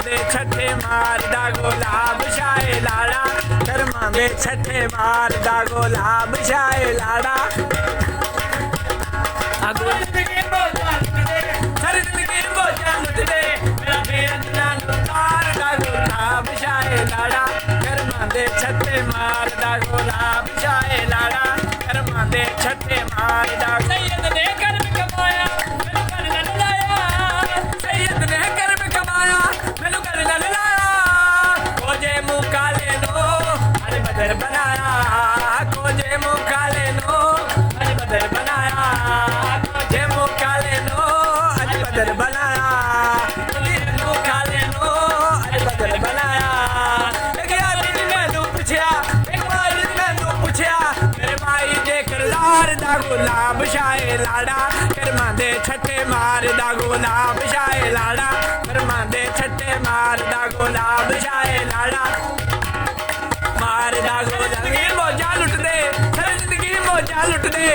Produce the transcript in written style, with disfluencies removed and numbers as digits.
दे छठे मारदा गुलाब शाहे लाड़ा कर्मां दे छठे मारदा गुलाब शाहे लाड़ा सारी जिंदगी बोझा लुटदे मेरा बेअदना तारदा गुलाब शाहे लाड़ा कर्मां दे छठे मारदा गुलाब शाहे लाड़ा कर्मां दे छठे मारदा सैयद ने कर्म कमाया मैनू कर न लाया सैयद ने कर्म कमाया मैनू कर न लाया कोजे मुँह काले नो अज बदर बनाया कोजे मुँह काले नो अज बदर बनाया कोजे मुँह काले नो अज बदर बनाया कोजे मुँह काले नो अज बदर बनाया एक यार ने मैनू पूछया एक बार मैनू पूछया मेरे भाई दे करदार दा गुलाब शाहे लाड़ा कर्मां दे छठे मारदा गुलाब शाहे लाड़ा कर्मां दे छठे मारदा गुलाब शाहे लाड़ा मारदा गुलाब जिंदगी मौजा लुट दे सारी जिंदगी मौजा लुट दे